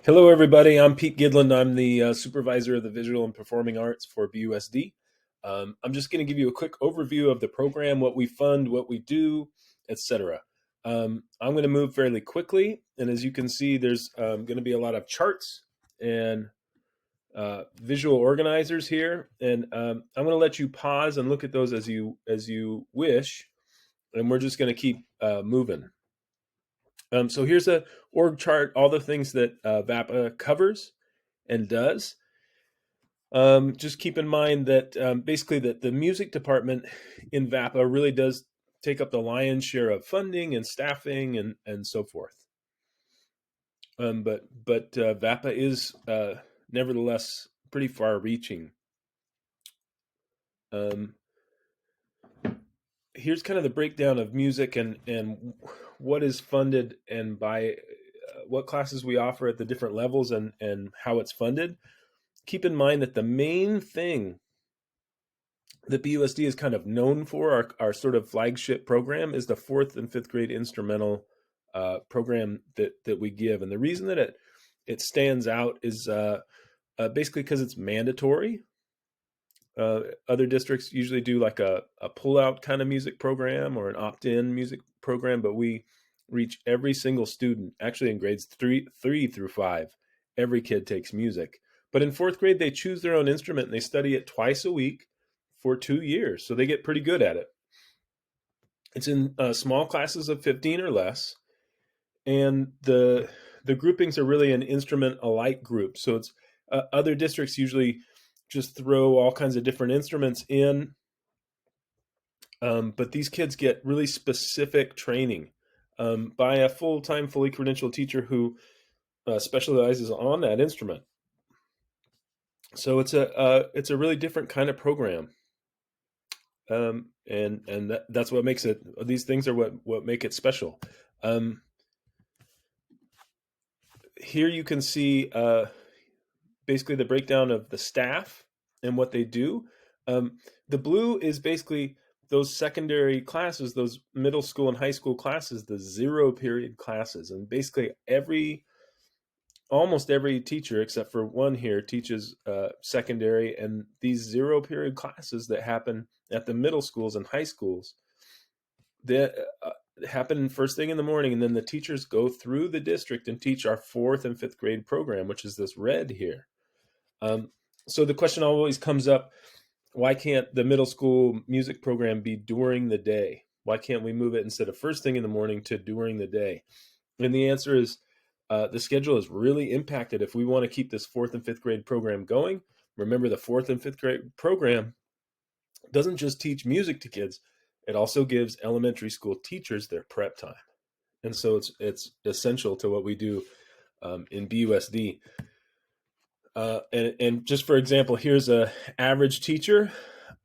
Hello, everybody. I'm Pete Gidland. I'm the supervisor of the Visual and Performing Arts for BUSD. I'm just going to give you a quick overview of the program, what we fund, what we do, etc. I'm going to move fairly quickly, and as you can see, there's going to be a lot of charts and visual organizers here, and I'm going to let you pause and look at those as you wish, and we're just going to keep moving. So here's a org chart, all the things that VAPA covers and does. Just keep in mind that basically that the music department in VAPA really does take up the lion's share of funding and staffing and so forth. But VAPA is nevertheless pretty far-reaching. Here's kind of the breakdown of music and what is funded and by what classes we offer at the different levels and how it's funded. Keep in mind that the main thing that BUSD is kind of known for, our sort of flagship program, is the 4th and 5th grade instrumental program that we give. And the reason that it stands out is basically because it's mandatory. Other districts usually do like a pull-out kind of music program or an opt-in music program, but we reach every single student. Actually, in grades 3 through 5, every kid takes music. But in 4th grade, they choose their own instrument and they study it twice a week for 2 years, so they get pretty good at it. It's in small classes of 15 or less, and the groupings are really an instrument alike group. So it's other districts usually just throw all kinds of different instruments in, but these kids get really specific training by a full-time, fully credentialed teacher who specializes on that instrument. So it's a really different kind of program. And that's what makes it. These things are what make it special. Here you can see basically the breakdown of the staff and what they do. The blue is basically those secondary classes, those middle school and high school classes, the 0 period classes, and basically almost every teacher except for one here teaches secondary, and these 0 period classes that happen at the middle schools and high schools that happen first thing in the morning, and then the teachers go through the district and teach our 4th and 5th grade program, which is this red here. So the question always comes up, why can't the middle school music program be during the day? Why can't we move it instead of first thing in the morning to during the day? And the answer is the schedule is really impacted. If we want to keep this 4th and 5th grade program going, remember the 4th and 5th grade program doesn't just teach music to kids, it also gives elementary school teachers their prep time. And so it's essential to what we do in BUSD. And just for example, here's a average teacher,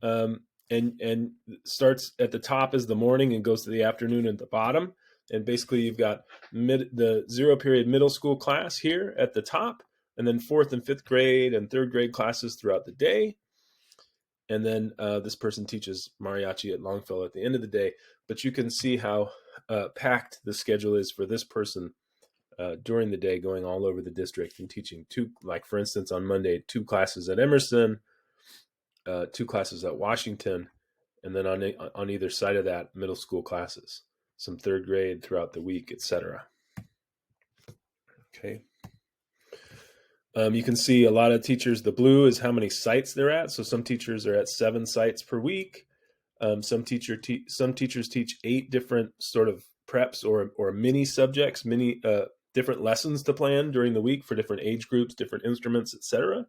and starts at the top is the morning and goes to the afternoon at the bottom. And basically, you've got the 0 period middle school class here at the top, and then 4th and 5th grade and 3rd grade classes throughout the day. And then this person teaches mariachi at Longfellow at the end of the day. But you can see how packed the schedule is for this person during the day, going all over the district and teaching like for instance, on Monday, 2 classes at Emerson, 2 classes at Washington, and then on either side of that, middle school classes, some 3rd grade throughout the week, etc. Okay. You can see a lot of teachers, the blue is how many sites they're at. So some teachers are at 7 sites per week. Some teachers teach 8 different sort of preps or mini subjects, many different lessons to plan during the week for different age groups, different instruments, etc.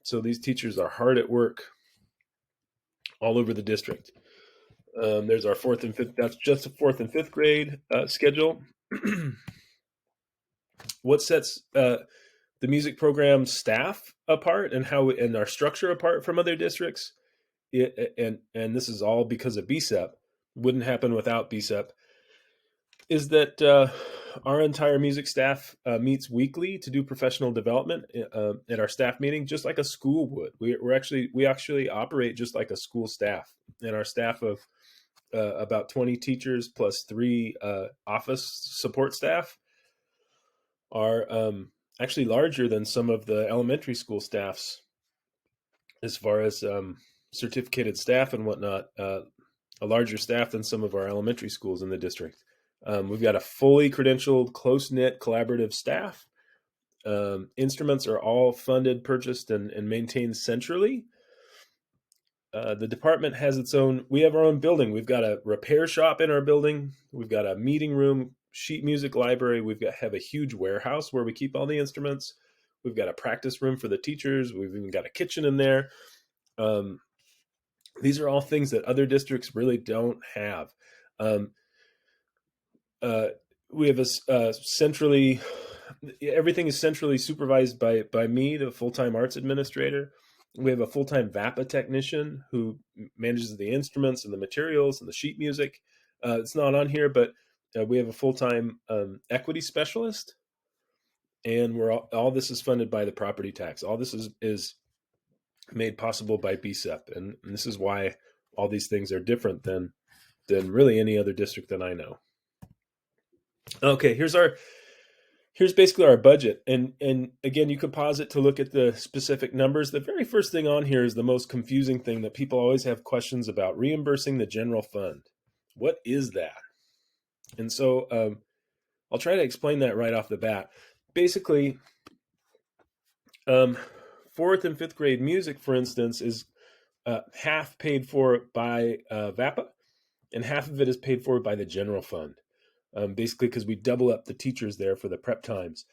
So these teachers are hard at work all over the district. There's our 4th and 5th. That's just a 4th and 5th grade schedule. What sets the music program staff apart and and our structure apart from other districts? And this is all because of BSEP. Wouldn't happen without BSEP. Is that our entire music staff meets weekly to do professional development at our staff meeting, just like a school would. We actually operate just like a school staff, and our staff of about 20 teachers plus 3 office support staff are actually larger than some of the elementary school staffs as far as certificated staff and whatnot. A larger staff than some of our elementary schools in the district. We've got a fully credentialed, close-knit, collaborative staff. Instruments are all funded, purchased, and maintained centrally. The department has its own, we have our own building. We've got a repair shop in our building. We've got a meeting room, sheet music library. Have a huge warehouse where we keep all the instruments. We've got a practice room for the teachers. We've even got a kitchen in there. These are all things that other districts really don't have. We have a centrally, everything is centrally supervised by me, the full-time arts administrator. We have a full-time VAPA technician who manages the instruments and the materials and the sheet music. It's not on here, but we have a full-time equity specialist, and all this is funded by the property tax. All this is made possible by BSEP, and this is why all these things are different than really any other district that I know. Okay, here's basically our budget, and again, you could pause it to look at the specific numbers. The very first thing on here is the most confusing thing that people always have questions about: reimbursing the general fund. What is that? And so I'll try to explain that right off the bat. Basically, fourth and fifth grade music, for instance, is half paid for by VAPA, and half of it is paid for by the general fund. Basically, because we double up the teachers there for the prep times.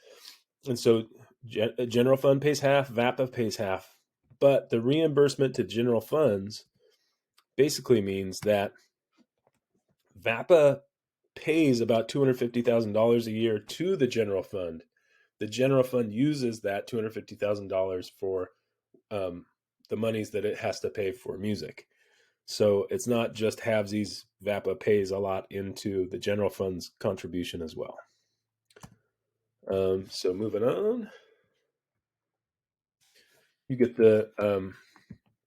And so general fund pays half, VAPA pays half. But the reimbursement to general funds basically means that VAPA pays about $250,000 a year to the general fund. The general fund uses that $250,000 for the monies that it has to pay for music. So it's not just halvesies. VAPA pays a lot into the general fund's contribution as well. So moving on, you get the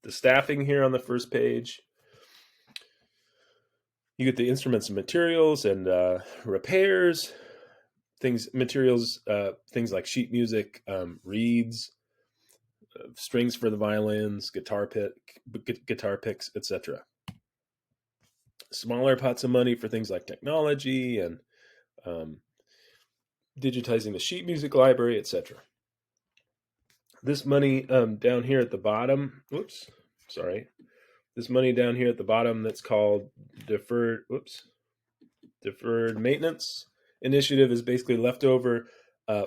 staffing here on the first page. You get the instruments and materials and repairs, materials like sheet music, reeds, strings for the violins, guitar picks, etc. Smaller pots of money for things like technology and digitizing the sheet music library, etc. This money down here at the bottom, this money down here at the bottom that's called deferred maintenance initiative is basically leftover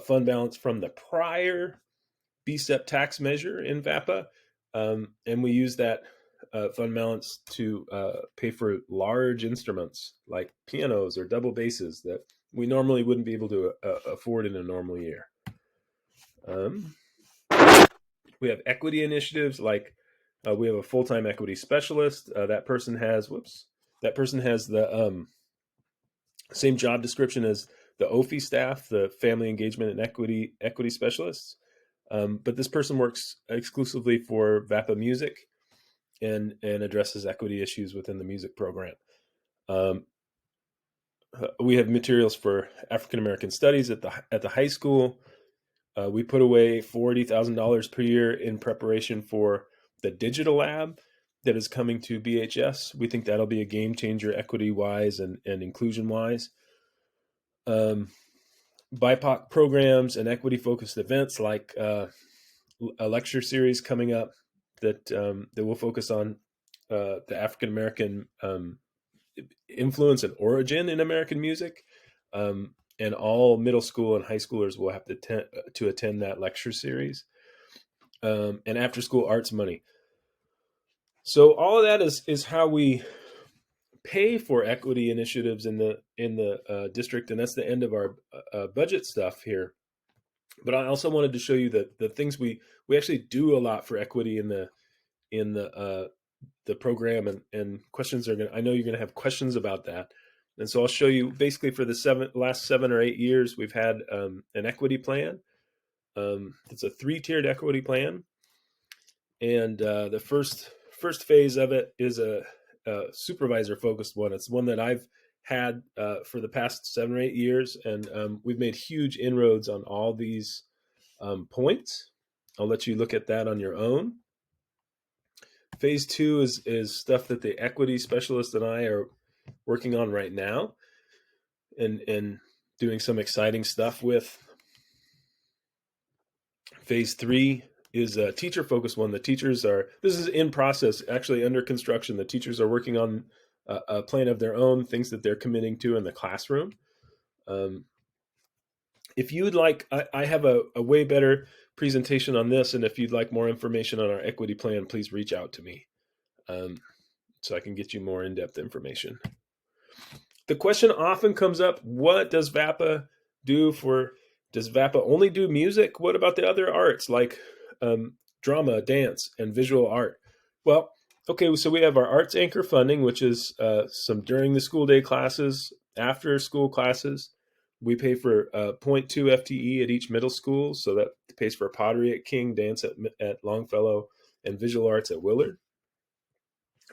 fund balance from the prior BSEP tax measure in VAPA, and we use that fund balance to pay for large instruments like pianos or double basses that we normally wouldn't be able to afford in a normal year. We have equity initiatives like we have a full-time equity specialist. That person has the same job description as the OFI staff, the family engagement and equity specialists. But this person works exclusively for VAPA Music and addresses equity issues within the music program. We have materials for African American studies at the high school. We put away $40,000 per year in preparation for the digital lab that is coming to BHS. We think that'll be a game changer equity-wise and inclusion-wise. BIPOC programs and equity-focused events like a lecture series coming up that will focus on the African American influence and origin in American music. And all middle school and high schoolers will have to attend that lecture series. And after school arts money. So all of that is how we pay for equity initiatives in the district, and that's the end of our budget stuff here. But I also wanted to show you that the things we actually do a lot for equity in the program, and questions I know you're gonna have questions about that. And so I'll show you basically for the last 7 or 8 years, we've had an equity plan. It's a 3-tiered equity plan. And the first phase of it is a supervisor focused one. It's one that I've had for the past 7 or 8 years, and we've made huge inroads on all these points. I'll let you look at that on your own. Phase 2 is stuff that the equity specialist and I are working on right now, and doing some exciting stuff with. Phase 3 is a teacher focused one. The teachers are, this is in process, actually under construction. The teachers are working on a plan of their own, things that they're committing to in the classroom. If you would like, I have a way better presentation on this, and if you'd like more information on our equity plan, please reach out to me, so I can get you more in-depth information. The question often comes up, what does VAPA do for, does VAPA only do music? What about the other arts like drama, dance, and visual art? Well, okay, so we have our arts anchor funding, which is some during the school day classes, after school classes. We pay for 0.2 FTE at each middle school, so that pays for pottery at King, dance at Longfellow, and visual arts at Willard.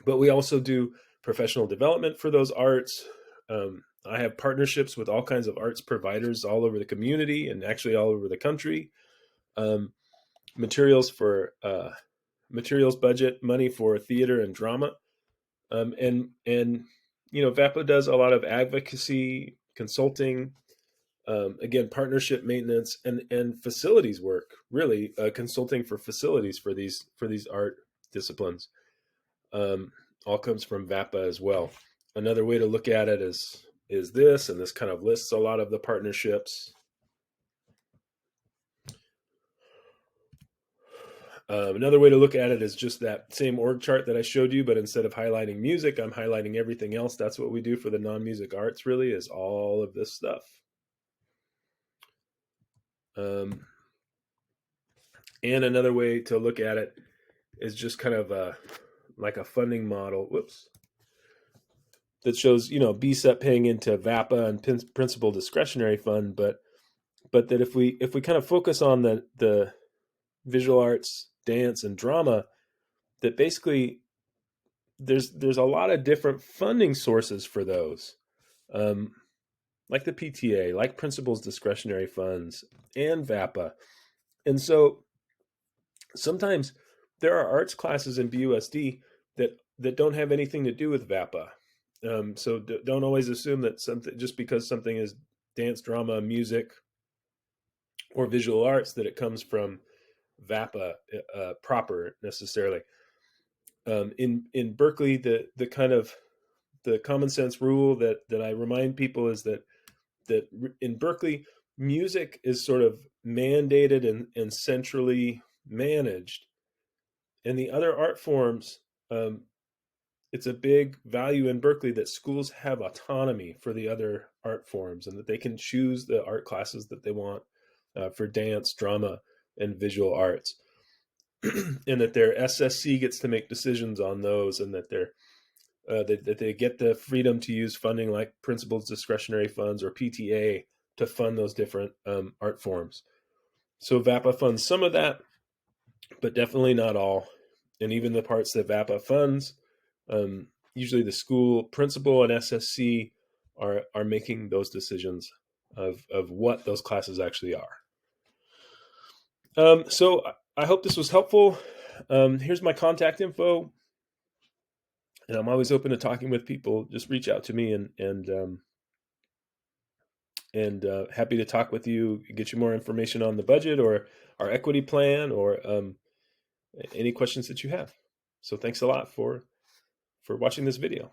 But we also do professional development for those arts. I have partnerships with all kinds of arts providers all over the community and actually all over the country. Materials budget, money for theater and drama, and VAPA does a lot of advocacy, consulting, again, partnership maintenance, and facilities work. Really, consulting for facilities for these art disciplines. All comes from VAPA as well. Another way to look at it is this, and this kind of lists a lot of the partnerships. Another way to look at it is just that same org chart that I showed you, but instead of highlighting music, I'm highlighting everything else. That's what we do for the non-music arts, really, is all of this stuff. And another way to look at it is just kind of like a funding model. Whoops. That shows, BSEP paying into VAPA and principal discretionary fund, but that if we kind of focus on the visual arts, dance, and drama, that basically there's a lot of different funding sources for those, like the PTA, like principal's discretionary funds, and VAPA. And so sometimes there are arts classes in BUSD that don't have anything to do with VAPA. So don't always assume that something, just because something is dance, drama, music, or visual arts, that it comes from VAPA proper necessarily. In Berkeley, the kind of the common sense rule that I remind people is that in Berkeley, music is sort of mandated and centrally managed, and the other art forms, it's a big value in Berkeley that schools have autonomy for the other art forms, and that they can choose the art classes that they want for dance, drama, and visual arts, and that their SSC gets to make decisions on those, and that that they get the freedom to use funding like principal's discretionary funds or PTA to fund those different art forms. So VAPA funds some of that, but definitely not all. And even the parts that VAPA funds, usually the school principal and SSC are making those decisions of what those classes actually are. So I hope this was helpful. Here's my contact info, and I'm always open to talking with people. Just reach out to me, and happy to talk with you, get you more information on the budget or our equity plan, or any questions that you have. So thanks a lot for watching this video.